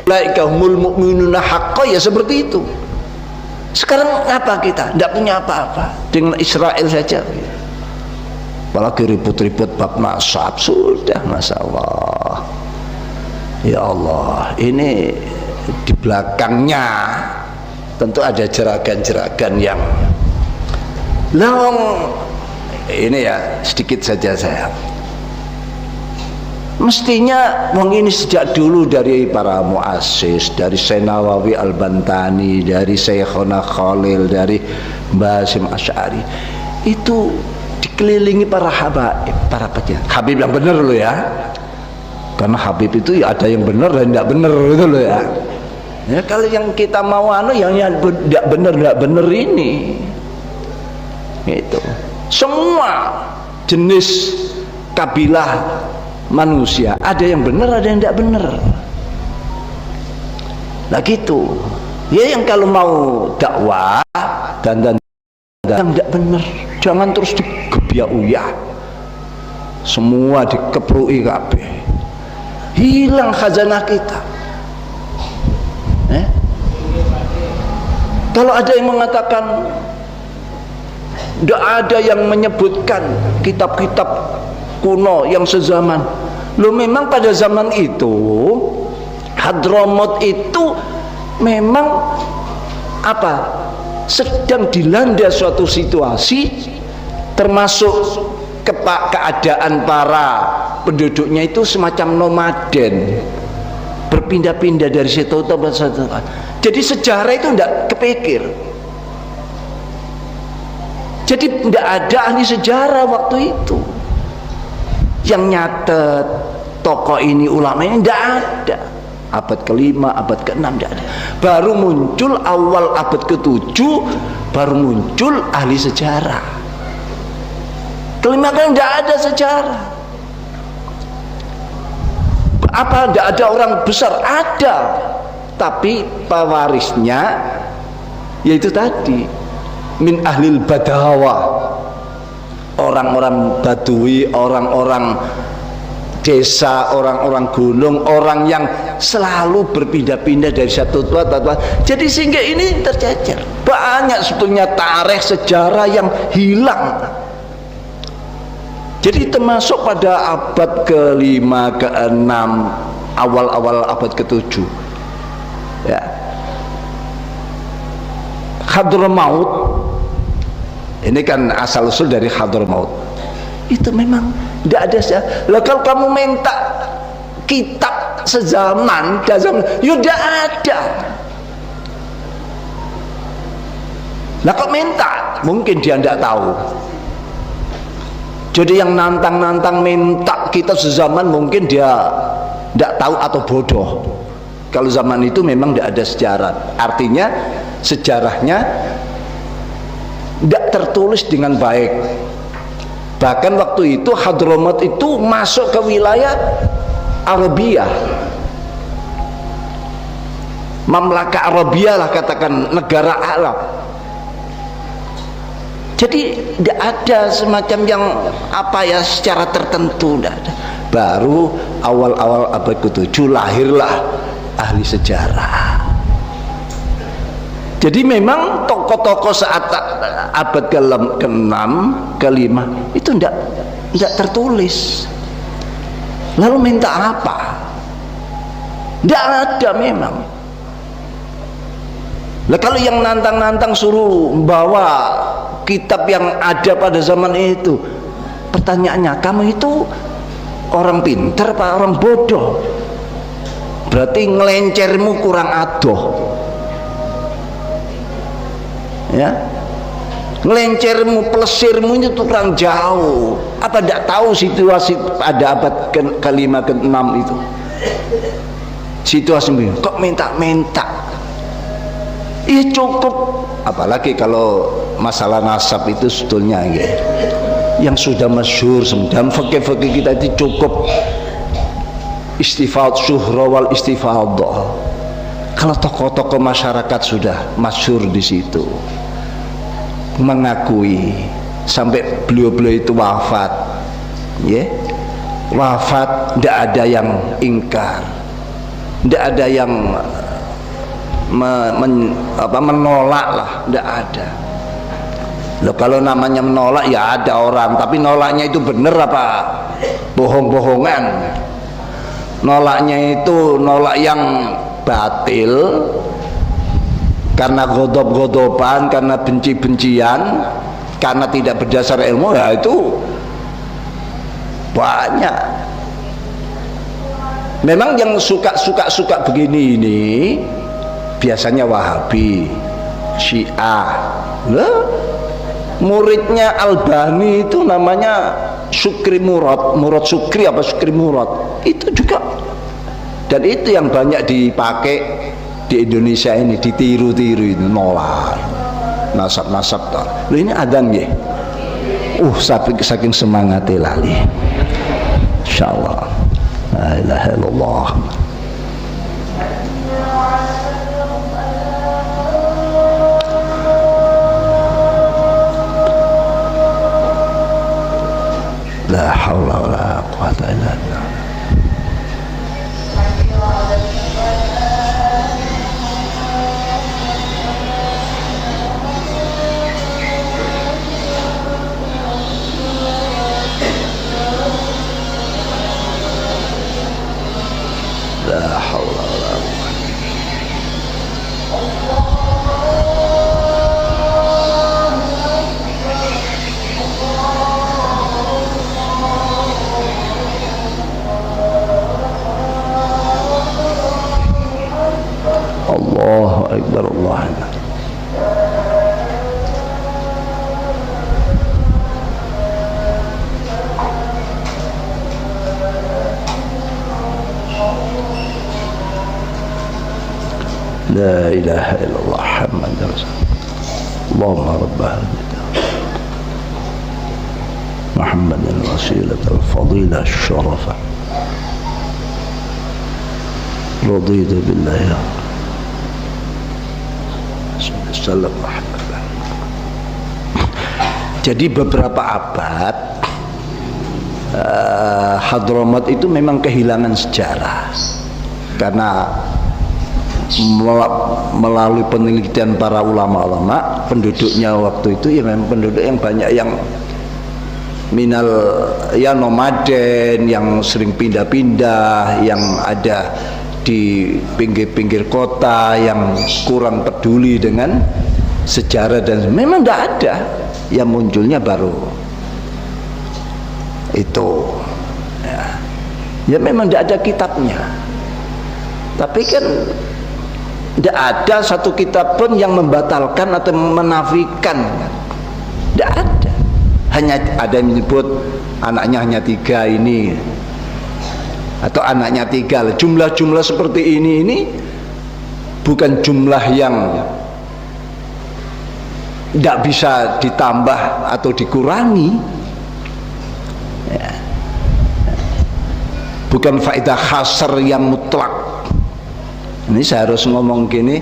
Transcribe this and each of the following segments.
ulaika humul mu'minuna haqqan, ya seperti itu. Sekarang apa kita? Tidak punya apa-apa dengan Israel saja. Apalagi ribut-ribut bab nasab, sudah, Masya Allah. Ya Allah, ini di belakangnya tentu ada jeragan-jeragan yang ini ya sedikit saja saya. Mestinya ini sejak dulu dari para muassis, dari Syekh Nawawi Al-Bantani, dari Syekhona Khalil, dari Mbah Hasyim Asy'ari, itu dikelilingi para habaib, para pejabat. Habib yang benar loh ya, karena Habib itu ya ada yang benar dan tidak benar itu loh ya. Ya kalau yang kita mau yang tidak benar ini, itu semua jenis kabilah manusia ada yang benar, ada yang tidak benar. Nah gitu ya, yang kalau mau dakwah dan yang tidak benar jangan terus digebiak uyah, semua dikeprui kabeh, hilang khazanah kita. Kalau ada yang mengatakan tidak ada yang menyebutkan kitab-kitab kuno yang sezaman, lo memang pada zaman itu Hadramaut itu memang apa, sedang dilanda suatu situasi, termasuk keadaan para penduduknya itu semacam nomaden, berpindah-pindah dari situ ke situ. Jadi sejarah itu tidak kepikir. Jadi tidak ada ahli sejarah waktu itu yang nyatet tokoh ini, ulama ini, tidak ada. Abad ke-5, abad ke-6 tidak ada. Baru muncul awal abad ke-7, baru muncul ahli sejarah. Kelima kan tidak ada sejarah. Apa tidak ada orang besar? Ada, tapi pewarisnya yaitu tadi min ahlil badawa, orang-orang badui, orang-orang desa, orang-orang gunung, orang yang selalu berpindah-pindah dari satu tempat. Jadi sehingga ini tercecer banyak sebetulnya tarikh sejarah yang hilang. Jadi termasuk pada abad ke-5, ke-6, awal-awal abad ke-7 ya, Hadramaut ini kan asal usul dari Hadramaut itu memang tidak ada sejarah. Lah kalau kamu minta kitab sezaman, ya tidak ada. Lah kok minta, mungkin dia tidak tahu. Jadi yang nantang-nantang minta kitab sezaman mungkin dia tidak tahu atau bodoh. Kalau zaman itu memang tidak ada sejarah, artinya sejarahnya tidak tertulis dengan baik. Bahkan waktu itu Hadramaut itu masuk ke wilayah Arabia, Mamlaka Arabia lah, katakan negara Arab. Jadi tidak ada semacam yang apa ya secara tertentu, tidak ada. Baru awal-awal abad ke-7 lahirlah ahli sejarah. Jadi memang tokoh-tokoh saat abad ke-6, ke-5 itu tidak tertulis. Lalu minta apa? Tidak ada memang. Nah, kalau yang nantang-nantang suruh bawa kitab yang ada pada zaman itu, pertanyaannya, kamu itu orang pintar apa orang bodoh? Berarti ngelencermu kurang adoh ya, ngelencermu, pelesirmu itu kurang jauh. Apa tidak tahu situasi pada abad ke-5, ke-6 itu situasi ini? Kok minta-minta? Iya cukup, apalagi kalau masalah nasab itu sebetulnya ya, yang sudah masyhur dalam fikih-fikih kita itu cukup istifad syuhra wal istifadah. Kalau tokoh-tokoh masyarakat sudah masyhur di situ, mengakui sampai beliau-beliau itu wafat ya, wafat tidak ada yang ingkar. Tidak ada yang menolak lah, tidak ada. Loh, kalau namanya menolak ya ada orang, tapi nolaknya itu bener apa bohong-bohongan? Nolaknya itu nolak yang batil karena godop-godopan, karena benci-bencian, karena tidak berdasar ilmu, ya itu banyak. Memang yang suka begini ini biasanya Wahabi, Syiah. Muridnya Albani itu namanya Syukri Murad Syukri apa Syukri Murad, itu juga, dan itu yang banyak dipakai di Indonesia ini, ditiru-tiru itu, nolak nasab-nasab. Loh, ini adzan ya, saking semangatnya lali, insyaallah. La ilaha illallah. La haula wala quwwata illa billah. La haula wala quwwata. Allahu akbar, Allahu akbar. La ilaha illallah Muhammadur Rasulullah. Allahumma rabb hadhihi Muhammadin wasilatal fadilah syarafah. Raditu billahi sallallahu alaihi wasallam. Jadi beberapa abad Hadramaut itu memang kehilangan sejarah karena melalui penelitian para ulama-ulama, penduduknya waktu itu ya memang penduduk yang banyak yang minal ya nomaden, yang sering pindah-pindah, yang ada di pinggir-pinggir kota, yang kurang peduli dengan sejarah, dan memang tidak ada. Yang munculnya baru itu ya memang tidak ada kitabnya, tapi kan tidak ada satu kitab pun yang membatalkan atau menafikan, tidak ada. Hanya ada yang menyebut anaknya hanya 3 ini, atau anaknya 3. Jumlah-jumlah seperti ini bukan jumlah yang tidak bisa ditambah atau dikurangi ya. Bukan faedah khasar yang mutlak. Ini saya harus ngomong gini,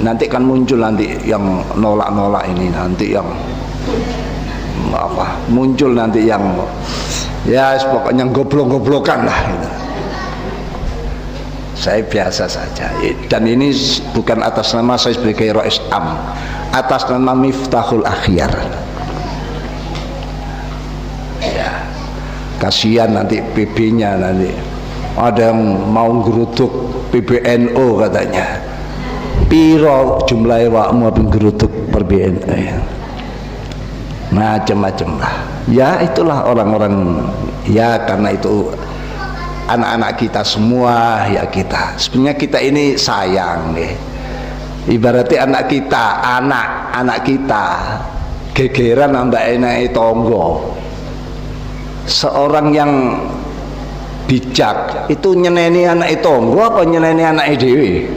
nanti kan muncul nanti yang nolak-nolak ini, nanti yang muncul nanti yang ya pokoknya goblok-goblokan lah gitu. Saya biasa saja, dan ini bukan atas nama saya sebagai Rais Am, atas nama Miftahul Akhyar ya. Kasihan nanti PB-nya, nanti ada yang mau geruduk PBNU katanya, piro jumlahnya wakmu abin geruduk PBNU ya. Macam-macam lah ya, itulah orang-orang ya, karena itu anak-anak kita semua ya. Kita sebenarnya kita ini sayang nih, ibaratnya anak kita gegeran ambak enak tonggo. Seorang yang bijak itu nyeneni anak tonggo apa nyeneni anak dewe?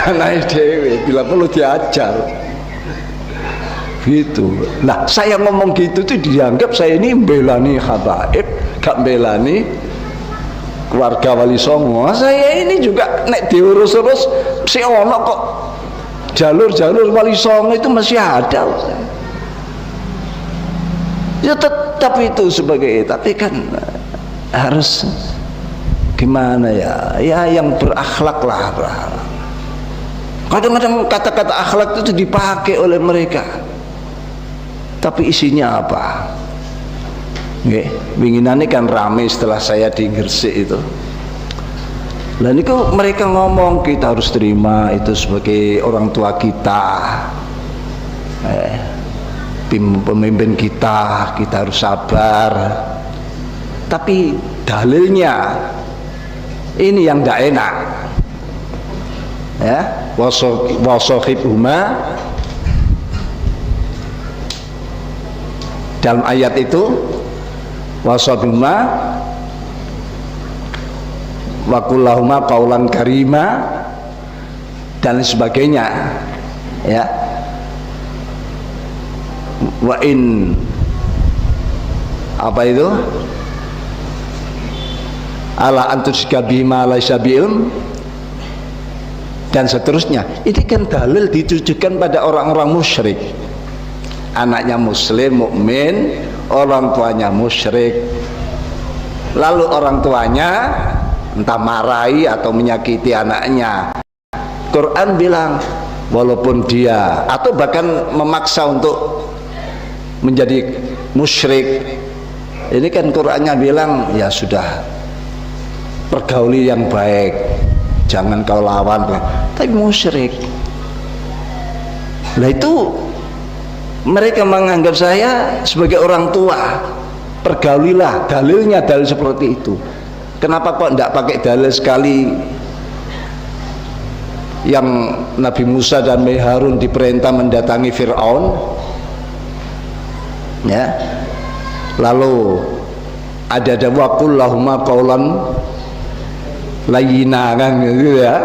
Anak dewe bila perlu diajar gitu. Nah, saya ngomong gitu tuh dianggap saya ini belani habaib, gak belani keluarga Wali Songo. Saya ini juga nek diurus-urus si ono kok jalur-jalur Wali Songo itu masih ada. Ya tetap itu sebagai, tapi kan harus gimana ya, ya yang berakhlak lah, berakhlak. Kadang-kadang kata-kata akhlak itu dipakai oleh mereka, tapi isinya apa? Nggih, winginane kan rame setelah saya di Gresik itu. Lah niku mereka ngomong kita harus terima itu sebagai orang tua kita, pemimpin kita, kita harus sabar. Tapi dalilnya ini yang tidak enak, ya. Wasohibhuma, dalam ayat itu wasohibhuma wakullahuma qaulan karima dan sebagainya, ya. Wa in apa itu ala antusika bima laisa bi'um dan seterusnya. Ini kan dalil ditujukan pada orang-orang musyrik, anaknya muslim mukmin, orang tuanya musyrik, lalu orang tuanya entah marahi atau menyakiti anaknya. Quran bilang walaupun dia atau bahkan memaksa untuk menjadi musyrik, ini kan Qurannya bilang ya sudah, pergauli yang baik, jangan kau lawan, tapi musyrik. Nah itu mereka menganggap saya sebagai orang tua, pergaulilah, dalilnya dalil seperti itu. Kenapa kok tidak pakai dalil sekali yang Nabi Musa dan Harun diperintah mendatangi Fir'aun, ya, lalu ada waqullahuma qaulan layyina kan gitu ya.